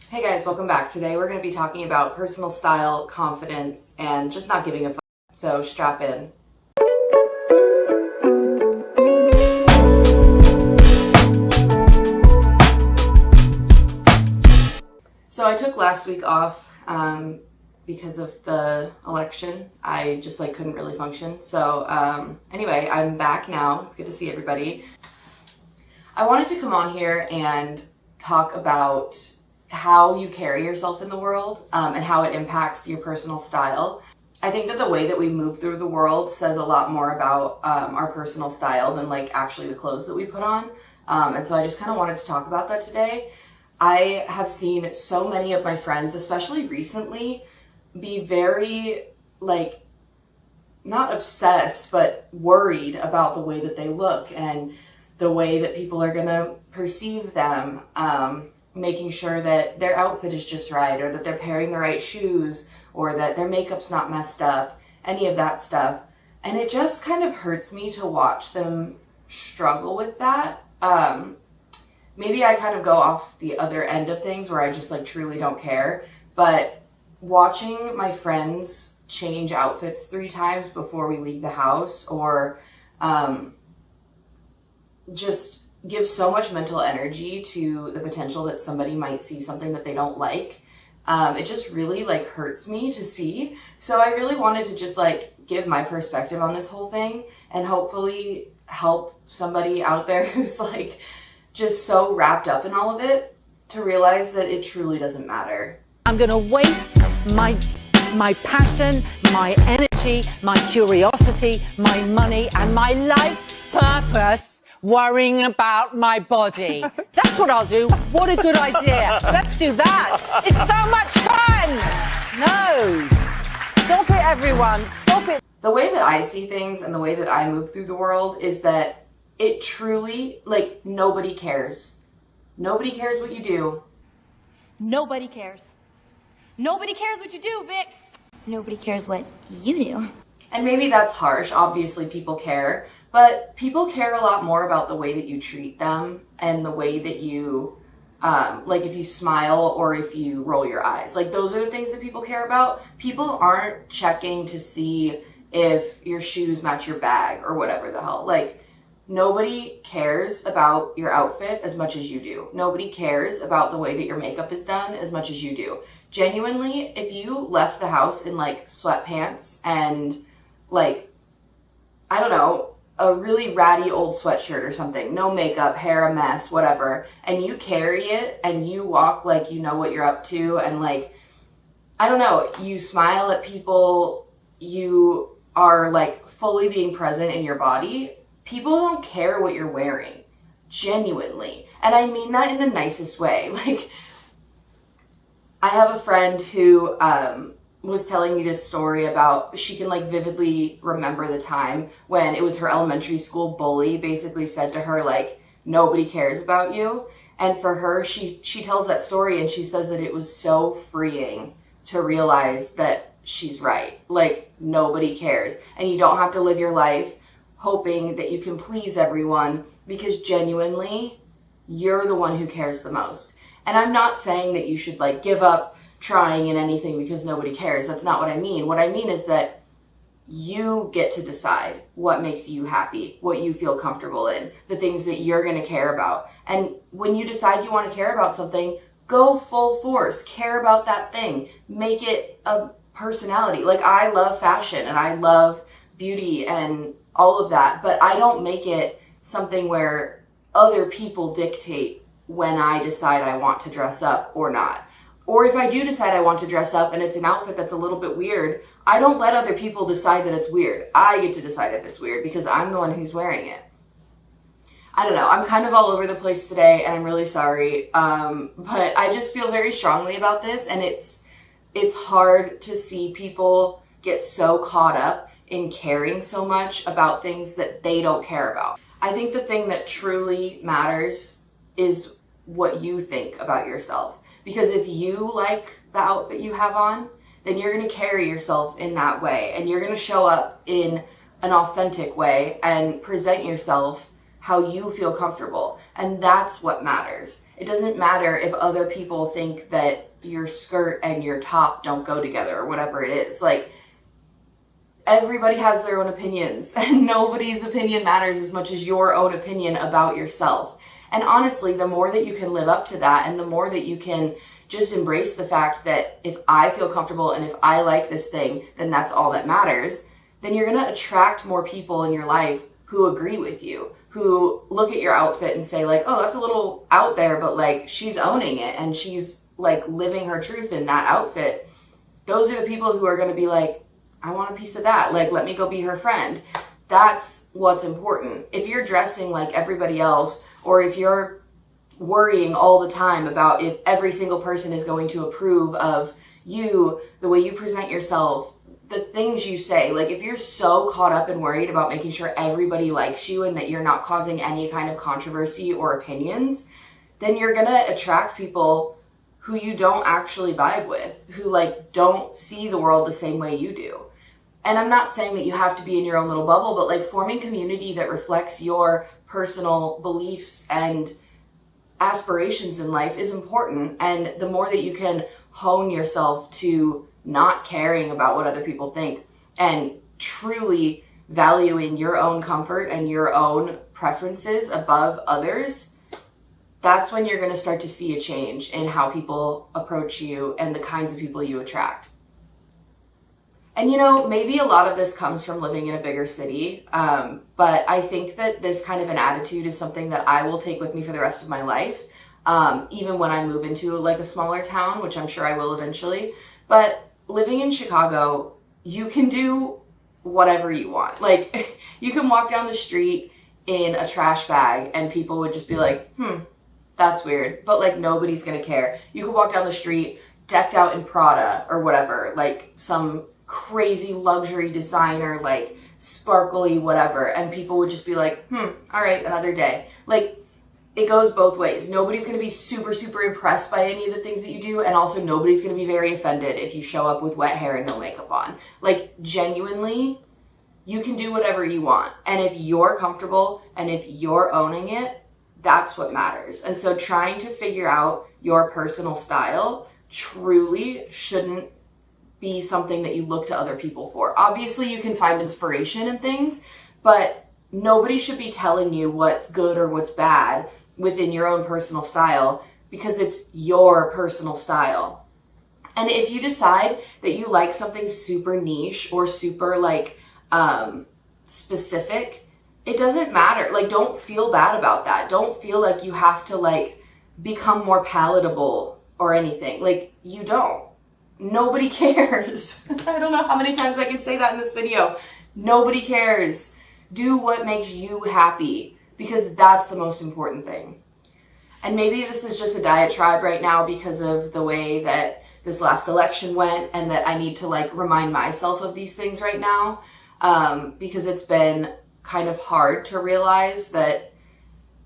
Hey guys, welcome back. Today we're going to be talking about personal style, confidence, and just not giving a fuck. So strap in. So I took last week off because of the election. I just couldn't really function. So anyway, I'm back now. It's good to see everybody. I wanted to come on here and talk about how you carry yourself in the world and how it impacts your personal style. I think that the way that we move through the world says a lot more about our personal style than actually the clothes that we put on. And so I just kind of wanted to talk about that today. I have seen so many of my friends, especially recently, be very not obsessed, but worried about the way that they look and the way that people are gonna perceive them. Making sure that their outfit is just right, or that they're pairing the right shoes, or that their makeup's not messed up, any of that stuff. And it just kind of hurts me to watch them struggle with that. Maybe I kind of go off the other end of things where I just truly don't care. But watching my friends change outfits 3 times before we leave the house, or just give so much mental energy to the potential that somebody might see something that they don't like. It just really hurts me to see. So I really wanted to just give my perspective on this whole thing and hopefully help somebody out there who's just so wrapped up in all of it to realize that it truly doesn't matter. I'm gonna waste my passion, my energy, my curiosity, my money, and my life purpose worrying about my body. That's what I'll do. What a good idea. Let's do that. It's so much fun. No. Stop it, everyone. Stop it. The way that I see things and the way that I move through the world is that it truly, nobody cares. Nobody cares what you do. Nobody cares. Nobody cares what you do, Vic. Nobody cares what you do. And maybe that's harsh. Obviously people care. But people care a lot more about the way that you treat them and the way that you, if you smile or if you roll your eyes. Those are the things that people care about. People aren't checking to see if your shoes match your bag or whatever the hell. Nobody cares about your outfit as much as you do. Nobody cares about the way that your makeup is done as much as you do. Genuinely, if you left the house in sweatpants and I don't know, a really ratty old sweatshirt or something, no makeup, hair a mess, whatever, and you carry it and you walk like you know what you're up to, and I don't know, you smile at people, you are fully being present in your body, people don't care what you're wearing. Genuinely. And I mean that in the nicest way. I have a friend who was telling me this story about, she can vividly remember the time when it was her elementary school bully basically said to her nobody cares about you. And for her, she tells that story and she says that it was so freeing to realize that she's right. Nobody cares. And you don't have to live your life hoping that you can please everyone, because genuinely you're the one who cares the most. And I'm not saying that you should give up trying in anything because nobody cares. That's not what I mean. What I mean is that you get to decide what makes you happy, what you feel comfortable in, the things that you're going to care about. And when you decide you want to care about something, go full force, care about that thing, make it a personality. I love fashion and I love beauty and all of that, but I don't make it something where other people dictate when I decide I want to dress up or not. Or if I do decide I want to dress up and it's an outfit that's a little bit weird, I don't let other people decide that it's weird. I get to decide if it's weird because I'm the one who's wearing it. I don't know. I'm kind of all over the place today and I'm really sorry. But I just feel very strongly about this, and it's hard to see people get so caught up in caring so much about things that they don't care about. I think the thing that truly matters is what you think about yourself. Because if you like the outfit you have on, then you're going to carry yourself in that way, and you're going to show up in an authentic way and present yourself how you feel comfortable. And that's what matters. It doesn't matter if other people think that your skirt and your top don't go together or whatever it is. Like, everybody has their own opinions, and nobody's opinion matters as much as your own opinion about yourself. And honestly, the more that you can live up to that, and the more that you can just embrace the fact that if I feel comfortable and if I like this thing, then that's all that matters, then you're going to attract more people in your life who agree with you, who look at your outfit and say like, oh, that's a little out there, but like she's owning it and she's like living her truth in that outfit. Those are the people who are going to be like, I want a piece of that. Like, let me go be her friend. That's what's important. If you're dressing like everybody else, or if you're worrying all the time about if every single person is going to approve of you, the way you present yourself, the things you say, like if you're so caught up and worried about making sure everybody likes you and that you're not causing any kind of controversy or opinions, then you're going to attract people who you don't actually vibe with, who like don't see the world the same way you do. And I'm not saying that you have to be in your own little bubble, but like forming community that reflects your personal beliefs and aspirations in life is important. And the more that you can hone yourself to not caring about what other people think and truly valuing your own comfort and your own preferences above others, that's when you're going to start to see a change in how people approach you and the kinds of people you attract. And you know, maybe a lot of this comes from living in a bigger city, but I think that this kind of an attitude is something that I will take with me for the rest of my life, even when I move into like a smaller town, which I'm sure I will eventually. But living in Chicago, you can do whatever you want. Like, you can walk down the street in a trash bag and people would just be like, that's weird, but like nobody's gonna care. You could walk down the street decked out in Prada or whatever, like some crazy luxury designer, like sparkly whatever, and people would just be like, all right, another day. Like, it goes both ways. Nobody's gonna be super, super impressed by any of the things that you do, and also nobody's gonna be very offended if you show up with wet hair and no makeup on. Like, genuinely, you can do whatever you want. And if you're comfortable and if you're owning it, that's what matters. And so trying to figure out your personal style truly shouldn't be something that you look to other people for. Obviously, you can find inspiration in things, but nobody should be telling you what's good or what's bad within your own personal style, because it's your personal style. And if you decide that you like something super niche or super like specific, it doesn't matter. Like, don't feel bad about that. Don't feel like you have to like become more palatable or anything. Like, you don't. Nobody cares. I don't know how many times I can say that in this video. Nobody cares. Do what makes you happy, because that's the most important thing. And maybe this is just a diatribe right now because of the way that this last election went, and that I need to like remind myself of these things right now, because it's been kind of hard to realize that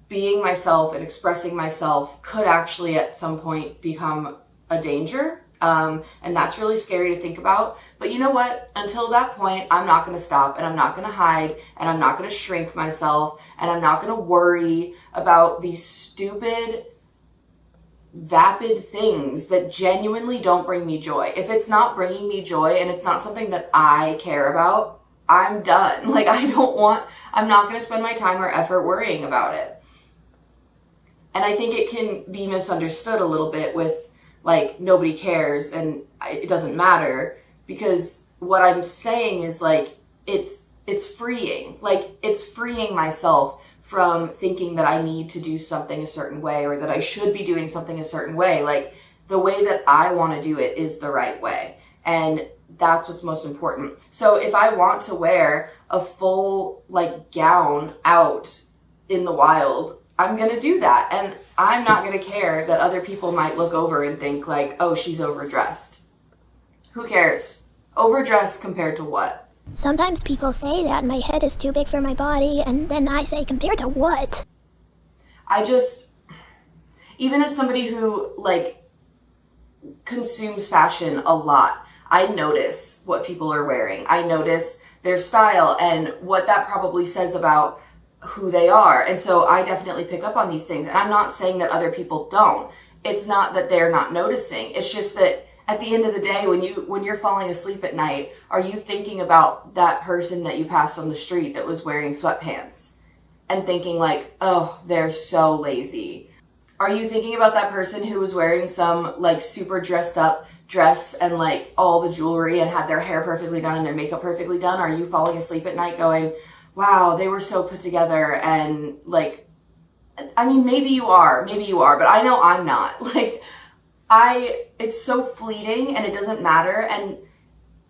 being myself and expressing myself could actually at some point become a danger. And that's really scary to think about. But you know what? Until that point, I'm not going to stop, and I'm not going to hide, and I'm not going to shrink myself, and I'm not going to worry about these stupid, vapid things that genuinely don't bring me joy. If it's not bringing me joy and it's not something that I care about, I'm done. Like, I'm not going to spend my time or effort worrying about it. And I think it can be misunderstood a little bit with like, nobody cares and it doesn't matter, because what I'm saying is like, it's freeing. Like, it's freeing myself from thinking that I need to do something a certain way, or that I should be doing something a certain way. Like, the way that I want to do it is the right way. And that's what's most important. So if I want to wear a full like gown out in the wild, I'm going to do that. And I'm not going to care that other people might look over and think like, oh, she's overdressed. Who cares? Overdressed compared to what? Sometimes people say that my head is too big for my body, and then I say, compared to what? Even as somebody who like consumes fashion a lot, I notice what people are wearing. I notice their style and what that probably says about who they are. And so I definitely pick up on these things. And I'm not saying that other people don't. It's not that they're not noticing. It's just that at the end of the day, when you're falling asleep at night, are you thinking about that person that you passed on the street that was wearing sweatpants and thinking like, oh, they're so lazy? Are you thinking about that person who was wearing some like super dressed up dress and like all the jewelry and had their hair perfectly done and their makeup perfectly done? Are you falling asleep at night going, wow, they were so put together? And like, I mean, maybe you are, but I know I'm not. Like, it's so fleeting and it doesn't matter. And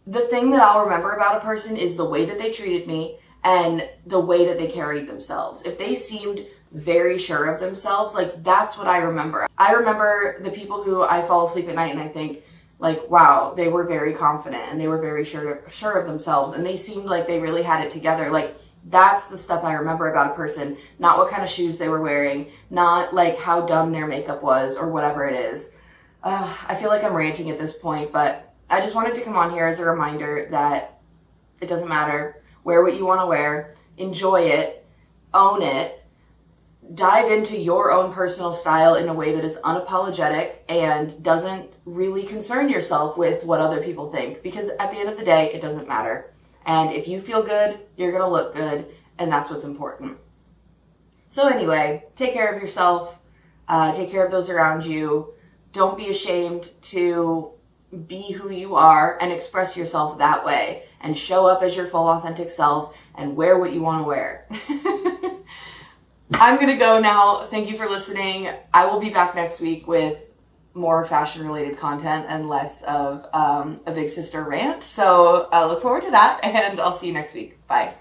the thing that I'll remember about a person is the way that they treated me and the way that they carried themselves. If they seemed very sure of themselves, like that's what I remember. I remember the people who I fall asleep at night and I think like, wow, they were very confident and they were very sure of themselves and they seemed like they really had it together. Like, that's the stuff I remember about a person, not what kind of shoes they were wearing, not like how done their makeup was or whatever it is. I feel like I'm ranting at this point, but I just wanted to come on here as a reminder that it doesn't matter. Wear what you want to wear, enjoy it, own it, dive into your own personal style in a way that is unapologetic and doesn't really concern yourself with what other people think, because at the end of the day, it doesn't matter. And if you feel good, you're going to look good, and that's what's important. So anyway, take care of yourself, take care of those around you. Don't be ashamed to be who you are and express yourself that way and show up as your full authentic self and wear what you want to wear. I'm going to go now. Thank you for listening. I will be back next week with more fashion related content and less of a big sister rant. So look forward to that and I'll see you next week. Bye.